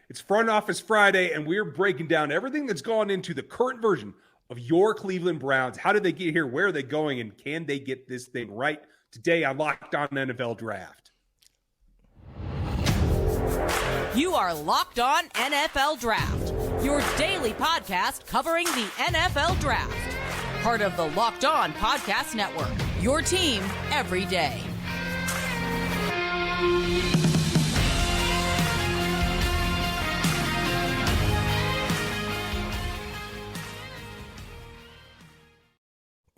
It's Front Office Friday, and we're breaking down everything that's gone into the current version of your Cleveland Browns. How did they get here? Where are they going? And can they get this thing right? Today on Locked On NFL Draft. You are Locked On NFL Draft, your daily podcast covering the NFL Draft. Part of the Locked On Podcast Network, your team every day.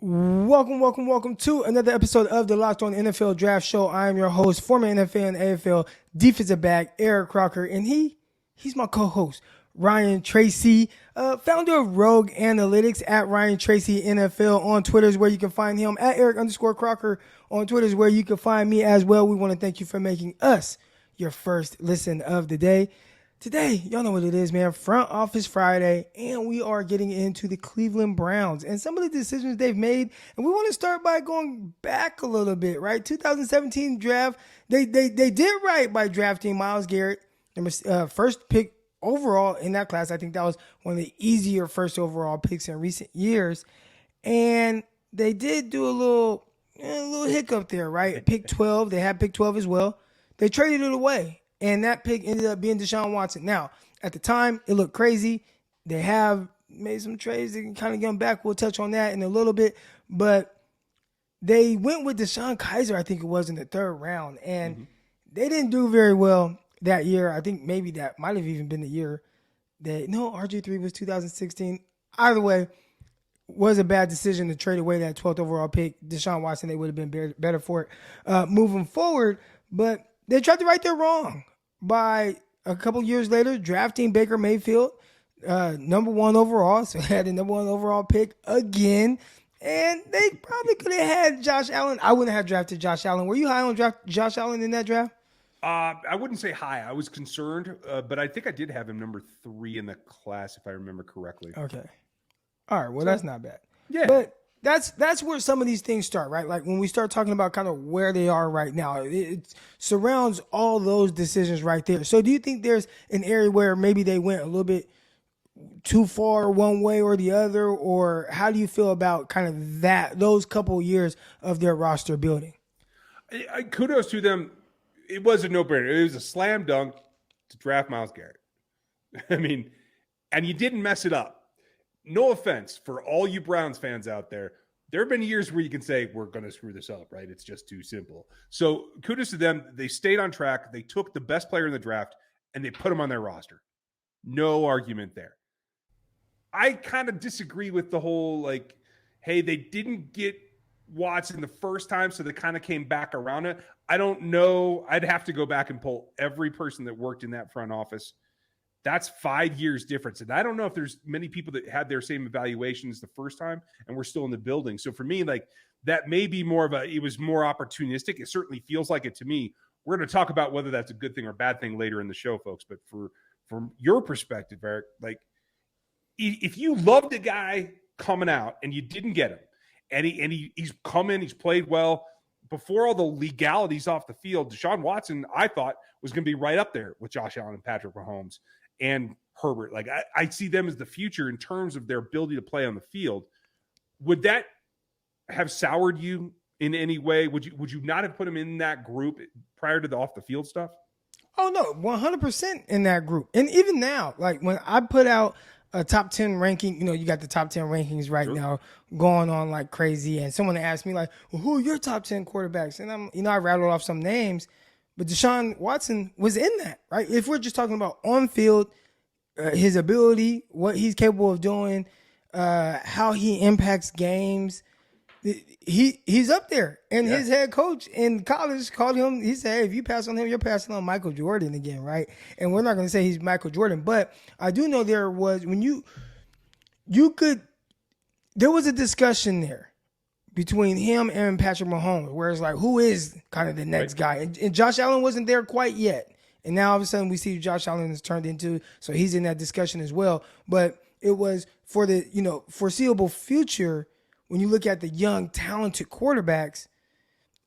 Welcome to another episode of the Locked On NFL Draft Show. I am your host, former NFL and AFL defensive back, Eric Crocker, and he's my co-host, Ryan Tracy, founder of Rogue Analytics, at Ryan Tracy NFL on Twitter is where you can find him, at Eric_Crocker on Twitter is where you can find me as well. We want to thank you for making us your first listen of the day. Today, y'all know what it is, man. Front Office Friday, and we are getting into the Cleveland Browns and some of the decisions they've made. And we want to start by going back a little bit, right? 2017 draft, they did right by drafting Myles Garrett, first pick overall in that class. I think that was one of the easier first overall picks in recent years. And they did do a little hiccup there, right? Pick 12, they had pick 12 as well. They traded it away. And that pick ended up being DeShaun Watson. Now, at the time, it looked crazy. They have made some trades. They can kind of get them back. We'll touch on that in a little bit. But they went with DeShone Kizer, I think it was, in the third round. And they didn't do very well that year. I think maybe that might have even been the year that, no, RG3 was 2016. Either way, was a bad decision to trade away that 12th overall pick. DeShaun Watson, they would have been better for it moving forward. But they tried to right their wrong by a couple years later drafting Baker Mayfield, number one overall. So they had the number one overall pick again. And they probably could have had Josh Allen. I wouldn't have drafted Josh Allen. Were you high on Josh Allen in that draft? I wouldn't say high. I was concerned, but I think I did have him number 3 in the class, if I remember correctly. Okay. All right. Well, that's not bad. Yeah. But that's where some of these things start, right? Like when we start talking about kind of where they are right now, it surrounds all those decisions right there. So do you think there's an area where maybe they went a little bit too far one way or the other, or how do you feel about kind of those couple years of their roster building? Kudos to them. It was a no-brainer. It was a slam dunk to draft Myles Garrett. I mean, and you didn't mess it up. No offense for all you Browns fans out there. There have been years where you can say, we're going to screw this up, right? It's just too simple. So kudos to them. They stayed on track. They took the best player in the draft and they put him on their roster. No argument there. I kind of disagree with the whole, like, hey, they didn't get Watson the first time, so they kind of came back around it. I don't know. I'd have to go back and pull every person that worked in that front office. That's 5 years difference. And I don't know if there's many people that had their same evaluations the first time and we're still in the building. So for me, like, that may be it was more opportunistic. It certainly feels like it to me. We're going to talk about whether that's a good thing or bad thing later in the show, folks. But from your perspective, Eric, like, if you loved a guy coming out and you didn't get him, and he's come in, he's played well, before all the legalities off the field, DeShaun Watson, I thought, was going to be right up there with Josh Allen and Patrick Mahomes and Herbert. Like, I see them as the future in terms of their ability to play on the field. Would that have soured you in any way? Would you not have put him in that group prior to the off the field stuff? Oh no, 100% in that group. And even now, like when I put out a top 10 ranking, you got the top 10 rankings right now going on like crazy. And someone asked me like, well, who are your top 10 quarterbacks? And I rattled off some names. But DeShaun Watson was in that, right? If we're just talking about on field, his ability, what he's capable of doing, how he impacts games, he's up there. And his head coach in college called him. He said, hey, if you pass on him, you're passing on Michael Jordan again, right? And we're not going to say he's Michael Jordan, but I do know there was there was a discussion there between him and Patrick Mahomes, where it's like, who is kind of the next guy? And Josh Allen wasn't there quite yet. And now all of a sudden we see Josh Allen has turned into, so he's in that discussion as well. But it was for the, foreseeable future, when you look at the young, talented quarterbacks,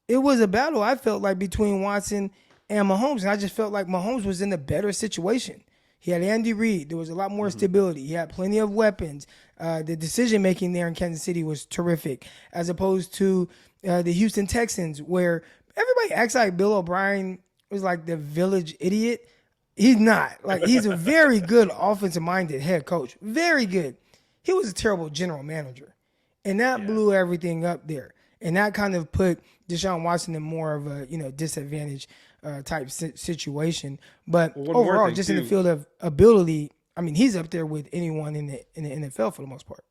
it was a battle, I felt like, between Watson and Mahomes. And I just felt like Mahomes was in a better situation. He had Andy Reid. There was a lot more stability. He had plenty of weapons. The decision-making there in Kansas City was terrific, as opposed to the Houston Texans, where everybody acts like Bill O'Brien was like the village idiot. He's not. Like, he's a very good offensive-minded head coach. Very good. He was a terrible general manager. And that blew everything up there. And that kind of put DeShaun Watson in more of a, disadvantage type situation. But overall, just in the field of ability, I mean, he's up there with anyone in the NFL for the most part.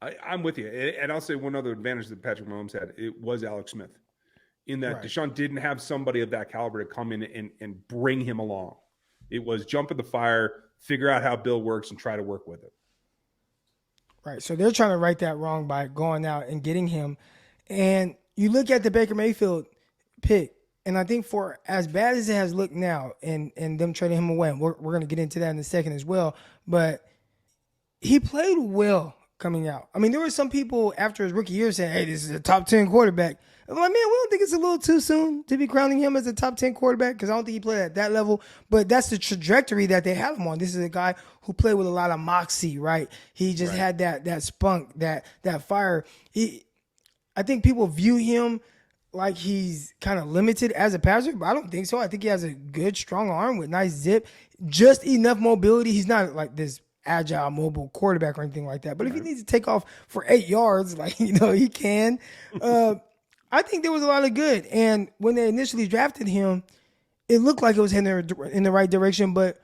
I'm with you. And I'll say one other advantage that Patrick Mahomes had, it was Alex Smith. In that DeShaun didn't have somebody of that caliber to come in and bring him along. It was jump in the fire, figure out how Bill works, and try to work with it. Right. So they're trying to right that wrong by going out and getting him. And you look at the Baker Mayfield pick, and I think for as bad as it has looked now and them trading him away, and we're going to get into that in a second as well, but he played well coming out. I mean, there were some people after his rookie year saying, hey, this is a top 10 quarterback. I'm like, man, we don't think it's a little too soon to be crowning him as a top 10 quarterback because I don't think he played at that level. But that's the trajectory that they have him on. This is a guy who played with a lot of moxie, right? He just had that spunk, that fire. I think people view him like he's kind of limited as a passer, but I don't think so. I think he has a good, strong arm with nice zip, just enough mobility. He's not like this agile, mobile quarterback or anything like that. But if he needs to take off for 8 yards, he can. I think there was a lot of good. And when they initially drafted him, it looked like it was heading in the right direction. But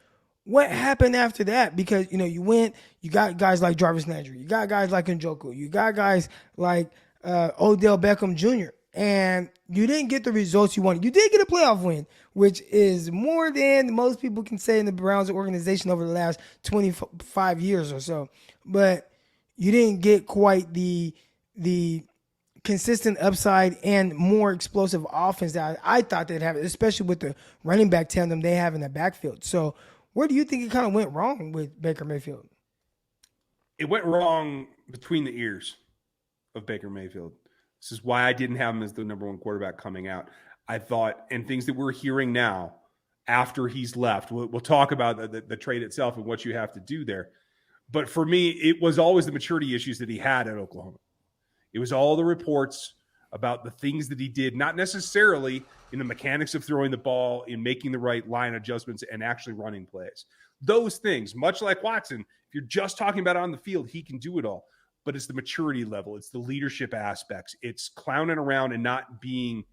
what happened after that? Because, you got guys like Jarvis Landry. You got guys like Njoku. You got guys like Odell Beckham Jr. And you didn't get the results you wanted. You did get a playoff win, which is more than most people can say in the Browns organization over the last 25 years or so. But you didn't get quite the consistent upside and more explosive offense that I thought they'd have, especially with the running back tandem they have in the backfield. So where do you think it kind of went wrong with Baker Mayfield? It went wrong between the ears of Baker Mayfield. This is why I didn't have him as the number one quarterback coming out. I thought, and things that we're hearing now after he's left, we'll talk about the trade itself and what you have to do there. But for me, it was always the maturity issues that he had at Oklahoma. It was all the reports about the things that he did, not necessarily in the mechanics of throwing the ball, in making the right line adjustments, and actually running plays. Those things, much like Watson, if you're just talking about on the field, he can do it all. But it's the maturity level. It's the leadership aspects. It's clowning around and not being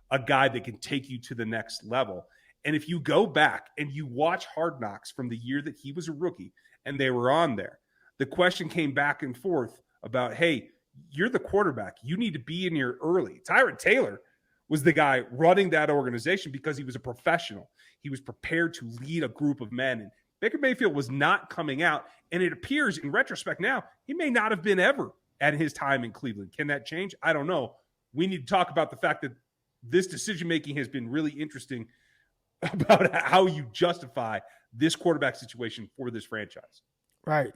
a guy that can take you to the next level. And if you go back and you watch Hard Knocks from the year that he was a rookie and they were on there, the question came back and forth about, hey, you're the quarterback. You need to be in here early. Tyrod Taylor was the guy running that organization because he was a professional. He was prepared to lead a group of men. And Baker Mayfield was not coming out. And it appears in retrospect now, he may not have been ever at his time in Cleveland. Can that change? I don't know. We need to talk about the fact that this decision-making has been really interesting about how you justify this quarterback situation for this franchise. Right.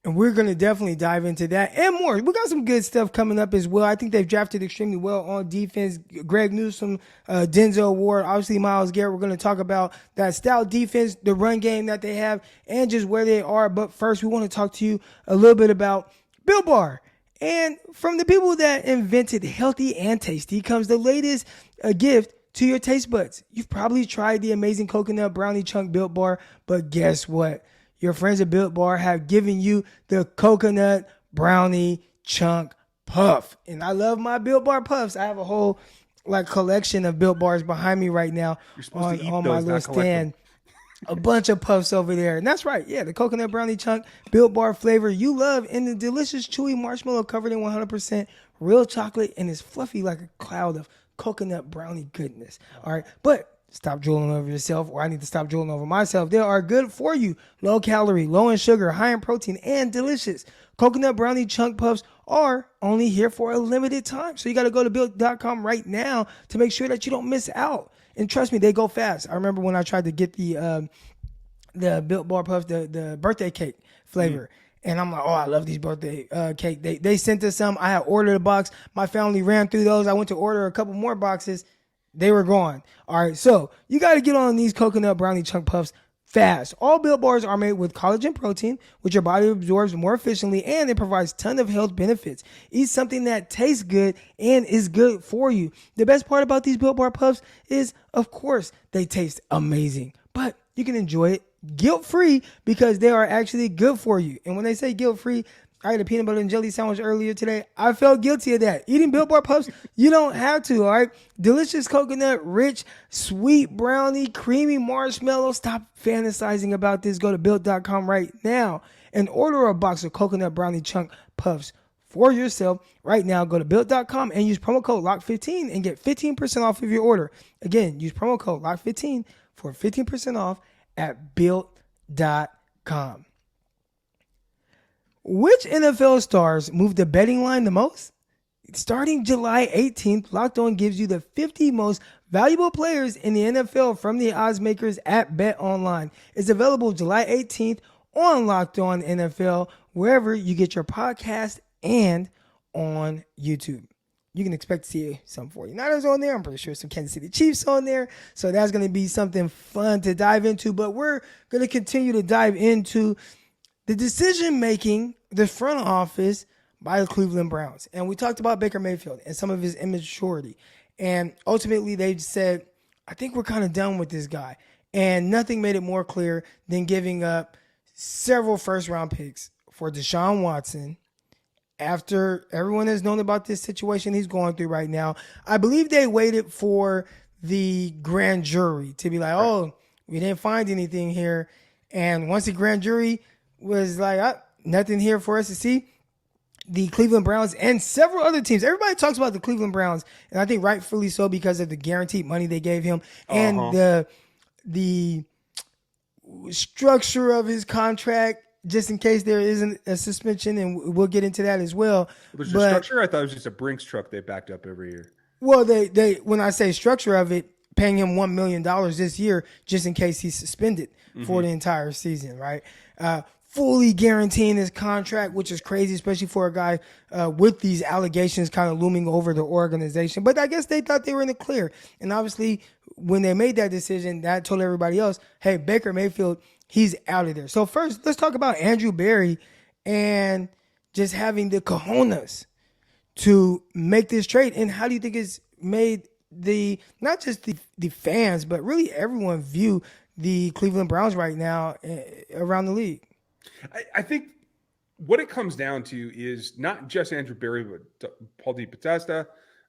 And we're going to definitely dive into that and more. We got some good stuff coming up as well. I think they've drafted extremely well on defense. Greg Newsome, Denzel Ward, obviously Myles Garrett. We're going to talk about that stout defense, the run game that they have, and just where they are. But first, we want to talk to you a little bit about Built Bar. And from the people that invented healthy and tasty comes the latest gift to your taste buds. You've probably tried the amazing coconut brownie chunk Built Bar, but guess what? Your friends at Built Bar have given you the coconut brownie chunk puff. And I love my Built Bar puffs. I have a whole collection of Built Bars behind me right now on my little stand. A bunch of puffs over there. And that's right. Yeah, the coconut brownie chunk Built Bar flavor you love, and the delicious chewy marshmallow covered in 100% real chocolate and is fluffy like a cloud of coconut brownie goodness. All right. But stop drooling over yourself, or I need to stop drooling over myself. They are good for you. Low calorie, low in sugar, high in protein, and delicious. Coconut brownie chunk puffs are only here for a limited time. So you got to go to Built.com right now to make sure that you don't miss out. And trust me, they go fast. I remember when I tried to get the Built Bar puff, the birthday cake flavor. And I'm like, oh, I love these birthday cake. They sent us some. I had ordered a box. My family ran through those. I went to order a couple more boxes. They were gone. All right, so you got to get on these coconut brownie chunk puffs fast. All Built Bars are made with collagen protein, which your body absorbs more efficiently, and it provides a ton of health benefits. Eat something that tastes good and is good for you. The best part about these Built Bar Puffs is, of course, they taste amazing, but you can enjoy it guilt-free because they are actually good for you. And when they say guilt-free, I had a peanut butter and jelly sandwich earlier today. I felt guilty of that. Eating Built Bar Puffs, you don't have to, all right? Delicious coconut, rich, sweet brownie, creamy marshmallow. Stop fantasizing about this. Go to Built.com right now and order a box of coconut brownie chunk puffs for yourself right now. Go to Built.com and use promo code LOCK15 and get 15% off of your order. Again, use promo code LOCK15 for 15% off at Built.com. Which NFL stars move the betting line the most? Starting July 18th, Locked On gives you the 50 most valuable players in the NFL from the odds makers at BetOnline. It's available July 18th on Locked On NFL, wherever you get your podcast and on YouTube. You can expect to see some 49ers on there. I'm pretty sure some Kansas City Chiefs on there. So that's going to be something fun to dive into. But we're going to continue to dive into the decision-making, the front office by the Cleveland Browns. And we talked about Baker Mayfield and some of his immaturity. And ultimately, they said, I think we're kind of done with this guy. And nothing made it more clear than giving up several first-round picks for DeShaun Watson after everyone has known about this situation he's going through right now. I believe they waited for the grand jury to be like, oh, we didn't find anything here. And once the grand jury was like, nothing here for us to see, the Cleveland Browns and several other teams, everybody talks about the Cleveland Browns, and I think rightfully so because of the guaranteed money they gave him and the structure of his contract, just in case there isn't a suspension, and we'll get into that as well. Was the structure? I thought it was just a Brinks truck they backed up every year. Well, they when I say structure of it, paying him $1 million this year just in case he's suspended for the entire season, right? Fully guaranteeing his contract, which is crazy, especially for a guy with these allegations kind of looming over the organization. But I guess they thought they were in the clear. And obviously, when they made that decision, that told everybody else, hey, Baker Mayfield, he's out of there. So first, let's talk about Andrew Berry and just having the cojones to make this trade. And how do you think it's made not just the fans, but really everyone view the Cleveland Browns right now around the league? I think what it comes down to is not just Andrew Berry, but Paul DePodesta.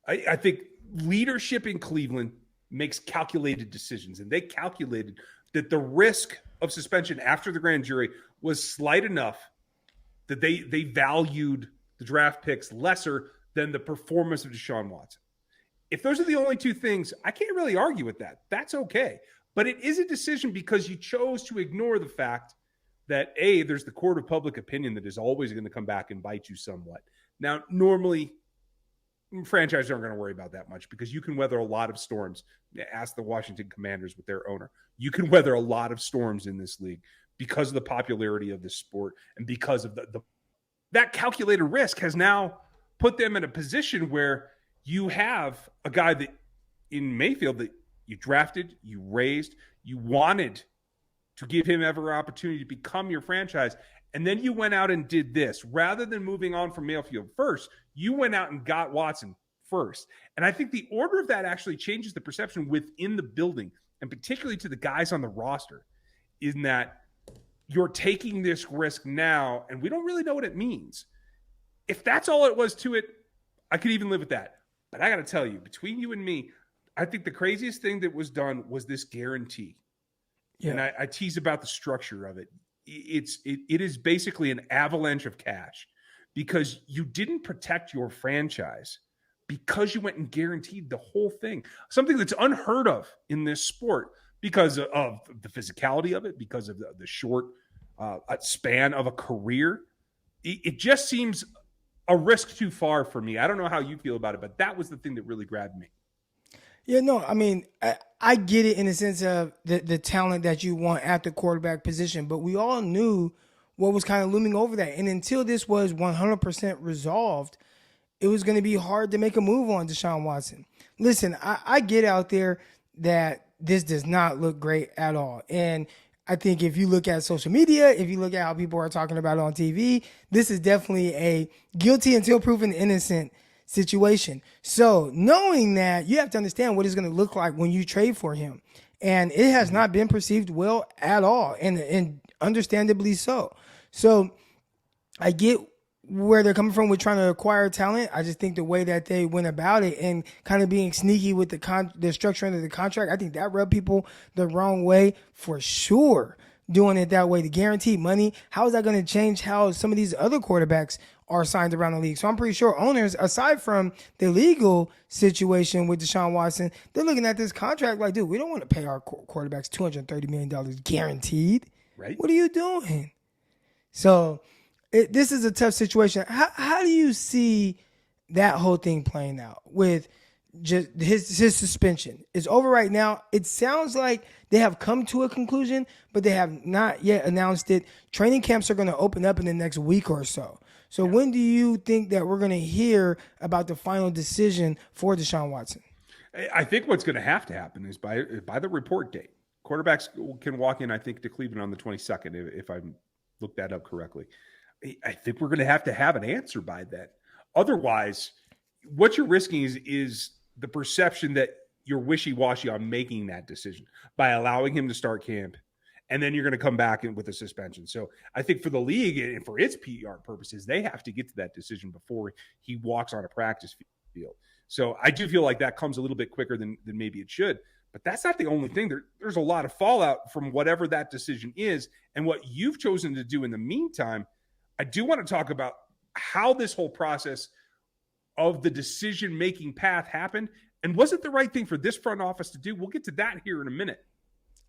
I think leadership in Cleveland makes calculated decisions, and they calculated that the risk of suspension after the grand jury was slight enough that they valued the draft picks lesser than the performance of DeShaun Watson. If those are the only two things, I can't really argue with that. That's okay. But it is a decision because you chose to ignore the fact that, A, there's the court of public opinion that is always going to come back and bite you somewhat. Now, normally, franchises aren't going to worry about that much because you can weather a lot of storms. Ask the Washington Commanders with their owner. You can weather a lot of storms in this league because of the popularity of this sport and because of that calculated risk has now put them in a position where you have a guy that in Mayfield that you drafted, you raised, you wanted to give him every opportunity to become your franchise. And then you went out and did this. Rather than moving on from Mayfield first, you went out and got Watson first. And I think the order of that actually changes the perception within the building, and particularly to the guys on the roster, in that you're taking this risk now, and we don't really know what it means. If that's all it was to it, I could even live with that. But I got to tell you, between you and me, I think the craziest thing that was done was this guarantee. Yeah. And I tease about the structure of it. It is basically an avalanche of cash because you didn't protect your franchise because you went and guaranteed the whole thing. Something that's unheard of in this sport because of the physicality of it, because of the short span of a career. It just seems a risk too far for me. I don't know how you feel about it, but that was the thing that really grabbed me. Yeah, no, I mean, I get it in the sense of the talent that you want at the quarterback position, but we all knew what was kind of looming over that. And until this was 100% resolved, it was going to be hard to make a move on DeShaun Watson. Listen, I get out there that this does not look great at all. And I think if you look at social media, if you look at how people are talking about it on TV, this is definitely a guilty until proven innocent situation. So knowing that, you have to understand what it's going to look like when you trade for him. And it has not been perceived well at all, and understandably so. So I get where they're coming from with trying to acquire talent. I just think the way that they went about it and kind of being sneaky with the structure of the contract, I think that rubbed people the wrong way for sure. Doing it that way, the guaranteed money, how is that going to change how some of these other quarterbacks are signed around the league? So I'm pretty sure owners, aside from the legal situation with DeShaun Watson, they're looking at this contract like, dude, we don't want to pay our quarterbacks $230 million guaranteed. Right. What are you doing? So this is a tough situation. How do you see that whole thing playing out with just his suspension? It's over right now. It sounds like they have come to a conclusion, but they have not yet announced it. Training camps are going to open up in the next week or so. So when do you think that we're going to hear about the final decision for DeShaun Watson? I think what's going to happen is by the report date. Quarterbacks can walk in, I think, to Cleveland on the 22nd, if I looked that up correctly. I think we're going to have an answer by then. Otherwise, what you're risking is the perception that you're wishy-washy on making that decision by allowing him to start camp, and then you're going to come back with a suspension. So I think for the league and for its PR purposes, they have to get to that decision before he walks on a practice field. So I do feel like that comes a little bit quicker than maybe it should. But that's not the only thing. There's a lot of fallout from whatever that decision is. And what you've chosen to do in the meantime, I do want to talk about how this whole process of the decision-making path happened. And was it the right thing for this front office to do? We'll get to that here in a minute.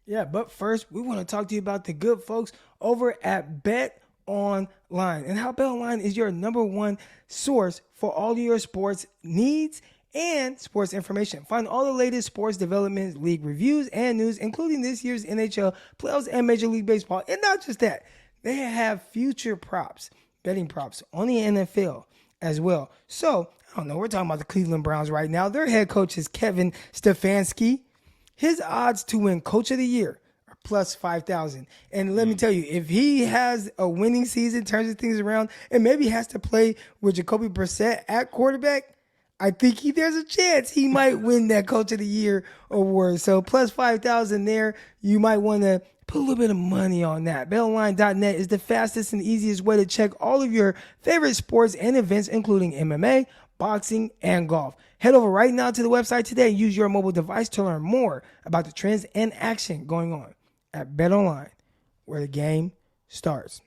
Yeah, but first, we want to talk to you about the good folks over at BetOnline, and how BetOnline is your number one source for all of your sports needs and sports information. Find all the latest sports developments, league reviews, and news, including this year's NHL playoffs and Major League Baseball. And not just that, they have future props, betting props on the NFL as well. So, I don't know, we're talking about the Cleveland Browns right now. Their head coach is Kevin Stefanski. His odds to win Coach of the Year are plus 5,000. And let me tell you, if he has a winning season, turns things around, and maybe has to play with Jacoby Brissette at quarterback, I think there's a chance he might win that Coach of the Year award. So plus 5,000 there. You might want to put a little bit of money on that. BetOnline.net is the fastest and easiest way to check all of your favorite sports and events, including MMA, boxing, and golf. Head over right now to the website today and use your mobile device to learn more about the trends and action going on at BetOnline, where the game starts.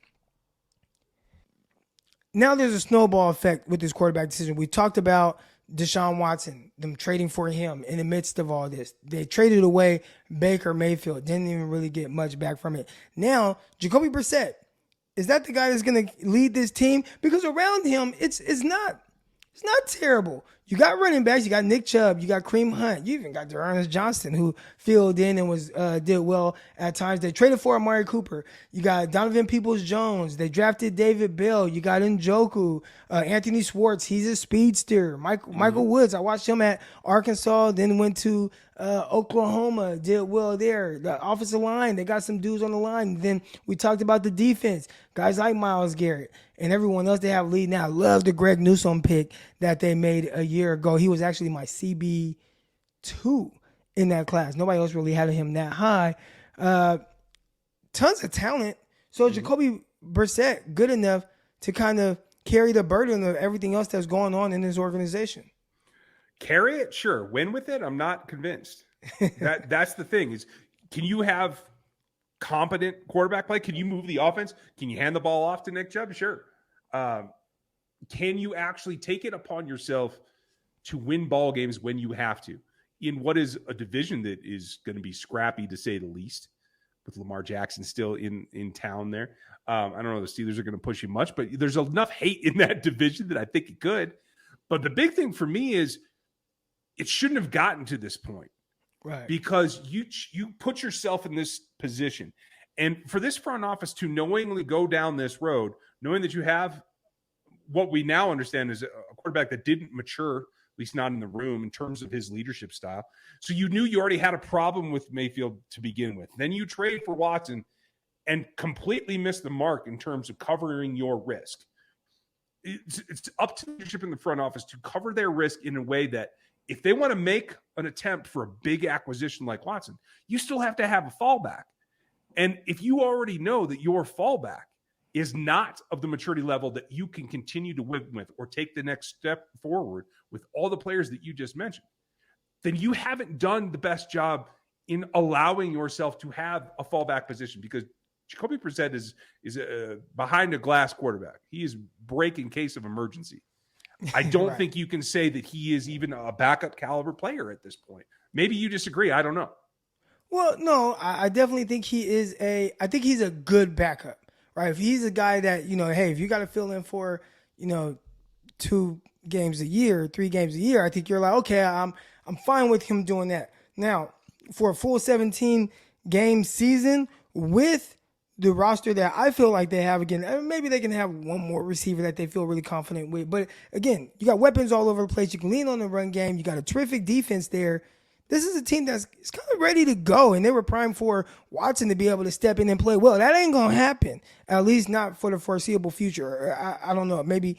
Now there's a snowball effect with this quarterback decision. We talked about DeShaun Watson, them trading for him in the midst of all this. They traded away Baker Mayfield, didn't even really get much back from it. Now, Jacoby Brissette, is that the guy that's going to lead this team? Because around him, it's not terrible. You got running backs. You got Nick Chubb. You got Kareem Hunt. You even got Dearness Johnson, who filled in and did well at times. They traded for Amari Cooper. You got Donovan Peoples-Jones. They drafted David Bell. You got Njoku. Anthony Schwartz. He's a speedster. Michael Woods. I watched him at Arkansas, then went to Oklahoma, did well there. The offensive line, they got some dudes on the line. Then we talked about the defense. Guys like Myles Garrett and everyone else they have lead now. I love the Greg Newsome pick that they made a year ago. He was actually my CB2 in that class. Nobody else really had him that high. Tons of talent. So Jacoby Brissette, good enough to kind of carry the burden of everything else that's going on in this organization. Carry it? Sure. Win with it? I'm not convinced. That's the thing is, can you have competent quarterback play? Can you move the offense? Can you hand the ball off to Nick Chubb? Sure. Can you actually take it upon yourself to win ball games when you have to in what is a division that is going to be scrappy to say the least, with Lamar Jackson still in town there? I don't know if the Steelers are going to push you much, but there's enough hate in that division that I think it could. But the big thing for me is it shouldn't have gotten to this point. Right. Because you put yourself in this position. And for this front office to knowingly go down this road, knowing that you have what we now understand is a quarterback that didn't mature, at least not in the room, in terms of his leadership style. So you knew you already had a problem with Mayfield to begin with. Then you trade for Watson, and completely missed the mark in terms of covering your risk. It's up to the leadership in the front office to cover their risk in a way that if they want to make an attempt for a big acquisition like Watson, you still have to have a fallback. And if you already know that your fallback is not of the maturity level that you can continue to win with or take the next step forward with all the players that you just mentioned, then you haven't done the best job in allowing yourself to have a fallback position, because Jacoby Brissette is a behind a glass quarterback. He is break in case of emergency. I don't Right. think you can say that he is even a backup caliber player at this point. Maybe you disagree. I don't know. Well, no, I definitely think he's a good backup, right? If he's a guy that, hey, if you got to fill in for, 2 games a year, 3 games a year, I think you're like, okay, I'm fine with him doing that. Now, for a full 17 game season with the roster that I feel like they have, again, maybe they can have one more receiver that they feel really confident with. But again, you got weapons all over the place. You can lean on the run game. You got a terrific defense there. This is a team that's kind of ready to go, and they were primed for Watson to be able to step in and play well. That ain't going to happen, at least not for the foreseeable future. I don't know. Maybe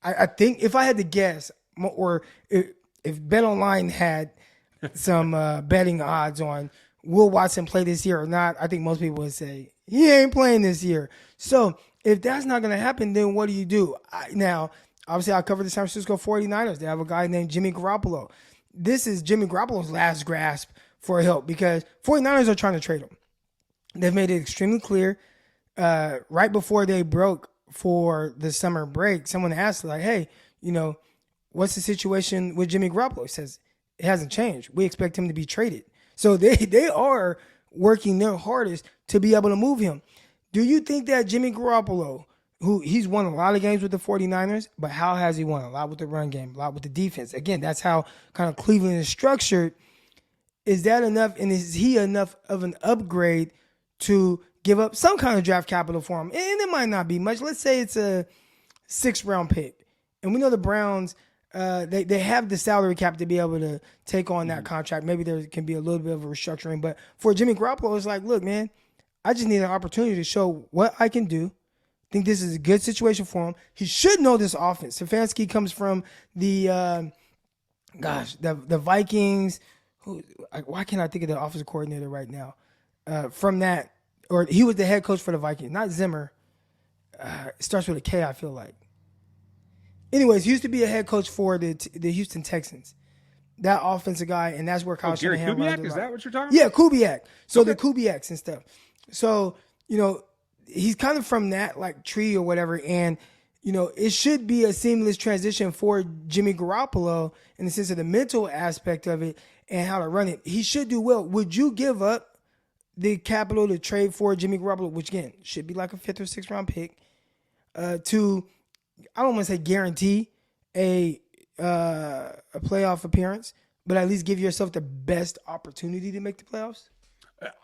I think if I had to guess, or if BetOnline had some betting odds on will Watson play this year or not, I think most people would say he ain't playing this year. So if that's not going to happen, then what do? Now, obviously, I covered the San Francisco 49ers. They have a guy named Jimmy Garoppolo. This is Jimmy Garoppolo's last grasp for help because 49ers are trying to trade him. They've made it extremely clear. Right before they broke for the summer break, someone asked, like, hey, what's the situation with Jimmy Garoppolo? He says, it hasn't changed. We expect him to be traded. So they are working their hardest to be able to move him. Do you think that Jimmy Garoppolo, who he's won a lot of games with the 49ers, but how has he won? A lot with the run game, a lot with the defense. Again, that's how kind of Cleveland is structured. Is that enough, and is he enough of an upgrade to give up some kind of draft capital for him? And it might not be much. Let's say it's a 6th-round pick. And we know the Browns, they have the salary cap to be able to take on that contract. Maybe there can be a little bit of a restructuring. But for Jimmy Garoppolo, it's like, look, man, I just need an opportunity to show what I can do. I think this is a good situation for him. He should know this offense. Stefanski comes from the Vikings. Why can't I think of the offensive coordinator right now? From that, or he was the head coach for the Vikings, not Zimmer. It starts with a K, I feel like. Anyways, he used to be a head coach for the Houston Texans. That offensive guy, and that's where Kyle Gary Shanahan Kubiak? learned Is a lot. that what you're talking Yeah, about? Kubiak. So Okay. the Kubiaks and stuff. So, he's kind of from that like tree or whatever. And, it should be a seamless transition for Jimmy Garoppolo in the sense of the mental aspect of it and how to run it. He should do well. Would you give up the capital to trade for Jimmy Garoppolo, which again should be like a 5th or 6th round pick, to, I don't want to say guarantee a playoff appearance, but at least give yourself the best opportunity to make the playoffs?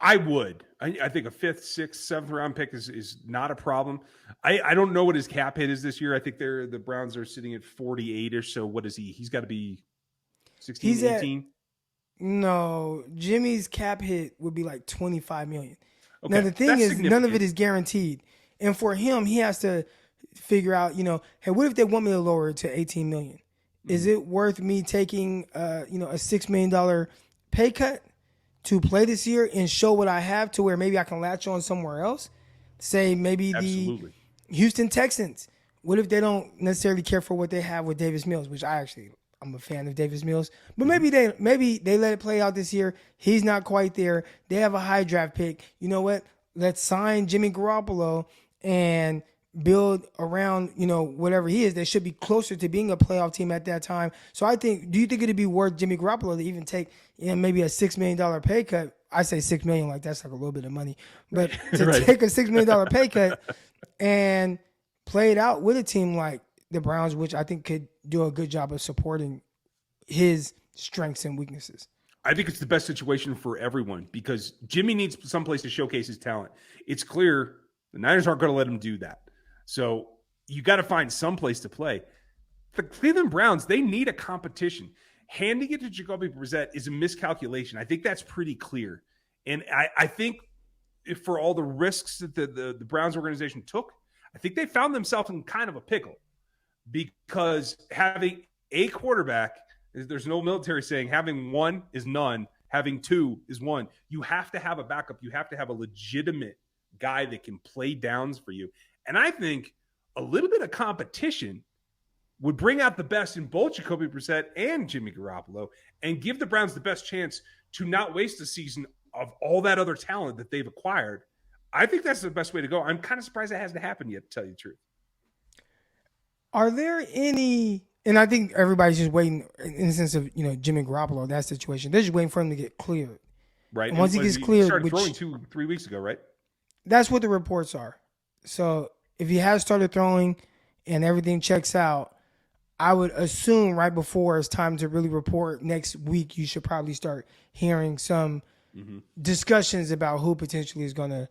I would. I think a 5th, 6th, 7th round pick is not a problem. I don't know what his cap hit is this year. I think the Browns are sitting at 48-ish. So what is he? He's got to be 16, He's 18? No, Jimmy's cap hit would be like $25 million. Okay, Now, the thing that's is, none of significant. it is guaranteed. And for him, he has to figure out, hey, what if they want me to lower it to $18 million? Is it worth me taking, a $6 million pay cut to play this year and show what I have to where maybe I can latch on somewhere else? Say maybe Absolutely. the Houston Texans. What if they don't necessarily care for what they have with Davis Mills, which I'm a fan of Davis Mills, but maybe they let it play out this year. He's not quite there. They have a high draft pick. You know what? Let's sign Jimmy Garoppolo and build around, whatever he is. They should be closer to being a playoff team at that time. So do you think it'd be worth Jimmy Garoppolo to even take, maybe a $6 million pay cut? I say $6 million, like that's like a little bit of money, but to Right. take a $6 million pay cut and play it out with a team like the Browns, which I think could do a good job of supporting his strengths and weaknesses. I think it's the best situation for everyone because Jimmy needs someplace to showcase his talent. It's clear the Niners aren't going to let him do that. So you got to find someplace to play. The Cleveland Browns, they need a competition. Handing it to Jacoby Brissette is a miscalculation. I think that's pretty clear. And I think if for all the risks that the Browns organization took, I think they found themselves in kind of a pickle because having a quarterback, there's no military saying having one is none, having two is one. You have to have a backup. You have to have a legitimate guy that can play downs for you. And I think a little bit of competition would bring out the best in both Jacoby Brissette and Jimmy Garoppolo and give the Browns the best chance to not waste a season of all that other talent that they've acquired. I think that's the best way to go. I'm kind of surprised that hasn't happened yet, to tell you the truth. Are there any, and I think everybody's just waiting in the sense of, Jimmy Garoppolo, that situation. They're just waiting for him to get cleared. Right. And once he gets cleared, started throwing 2-3 weeks ago, right? That's what the reports are. So if he has started throwing and everything checks out, I would assume right before it's time to really report next week, you should probably start hearing some discussions about who potentially is going to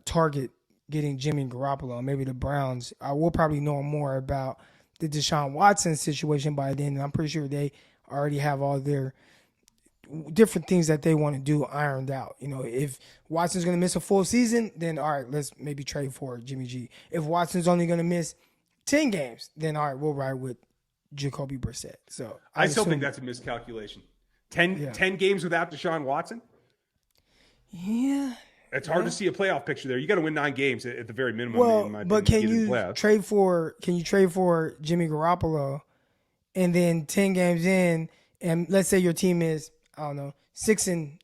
target getting Jimmy Garoppolo. Maybe the Browns. I will probably know more about the DeShaun Watson situation by then, and I'm pretty sure they already have all their different things that they want to do ironed out. If Watson's going to miss a full season, then all right, let's maybe trade for Jimmy G. If Watson's only going to miss 10 games, then all right, we'll ride with Jacoby Brissette. So I still think that's a miscalculation. 10 games without Deshaun Watson? Yeah. It's hard to see a playoff picture there. You got to win 9 games at the very minimum. Well, but can you trade for Jimmy Garoppolo and then 10 games in, and let's say your team is, I don't know, 6-4.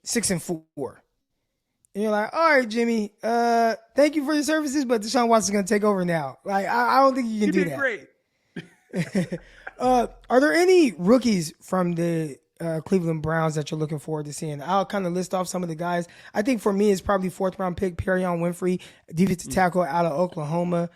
And you're like, all right, Jimmy, thank you for your services, but Deshaun Watson's going to take over now. Like, I don't think you can do that. You did great. Are there any rookies from the Cleveland Browns that you're looking forward to seeing? I'll kind of list off some of the guys. I think for me, it's probably 4th-round pick, Perion Winfrey, defensive tackle out of Oklahoma.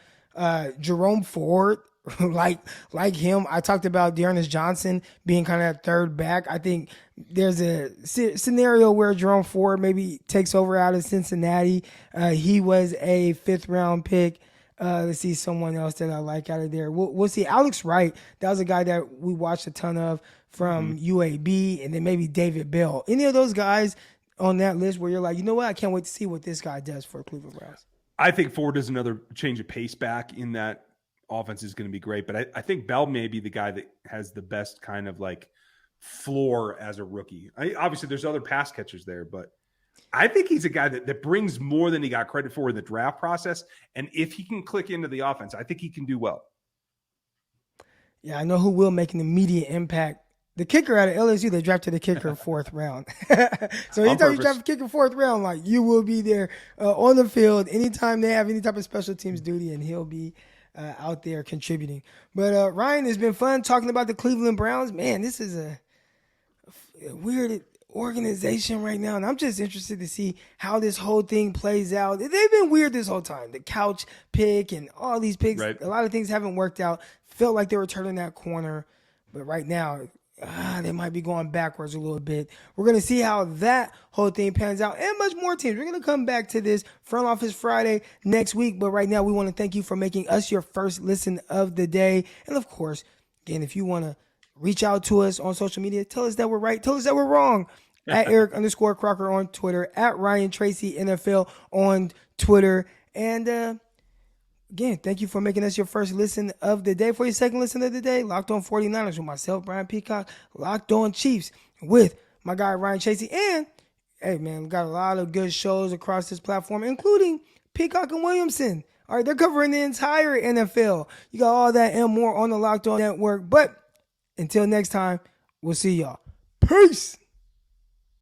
Jerome Ford, like him. I talked about Dearness Johnson being kind of that third back. I think there's a scenario where Jerome Ford maybe takes over out of Cincinnati. He was a 5th-round pick. Let's see someone else that I like out of there. We'll see. Alex Wright, that was a guy that we watched a ton of from UAB, and then maybe David Bell. Any of those guys on that list where you're like, you know what, I can't wait to see what this guy does for Cleveland Browns. I think Ford is another change of pace back in that offense is going to be great. But I think Bell may be the guy that has the best kind of like floor as a rookie. Obviously, there's other pass catchers there, but I think he's a guy that brings more than he got credit for in the draft process. And if he can click into the offense, I think he can do well. Yeah, I know who will make an immediate impact. The kicker out of LSU, they drafted the kicker 4th round. So anytime you draft a kicker 4th round, like you will be there on the field anytime they have any type of special teams duty, and he'll be out there contributing. But Ryan, it's been fun talking about the Cleveland Browns. Man, this is a weird organization right now, and I'm just interested to see how this whole thing plays out. They've been weird this whole time. The couch pick and all these picks, right. A lot of things haven't worked out. Felt like they were turning that corner, but right now they might be going backwards a little bit. We're going to see how that whole thing pans out, and much more teams. We're going to come back to this Front Office Friday next week, but right now we want to thank you for making us your first listen of the day. And of course, again, if you want to reach out to us on social media, tell us that we're right, tell us that we're wrong. At Eric_Crocker on Twitter, at Ryan Tracy NFL on Twitter. And again, thank you for making us your first listen of the day. For your second listen of the day, Locked On 49ers with myself, Brian Peacock, Locked On Chiefs with my guy, Ryan Tracy. And, hey, man, we got a lot of good shows across this platform, including Peacock and Williamson. All right, they're covering the entire NFL. You got all that and more on the Locked On Network. But until next time, we'll see y'all. Peace.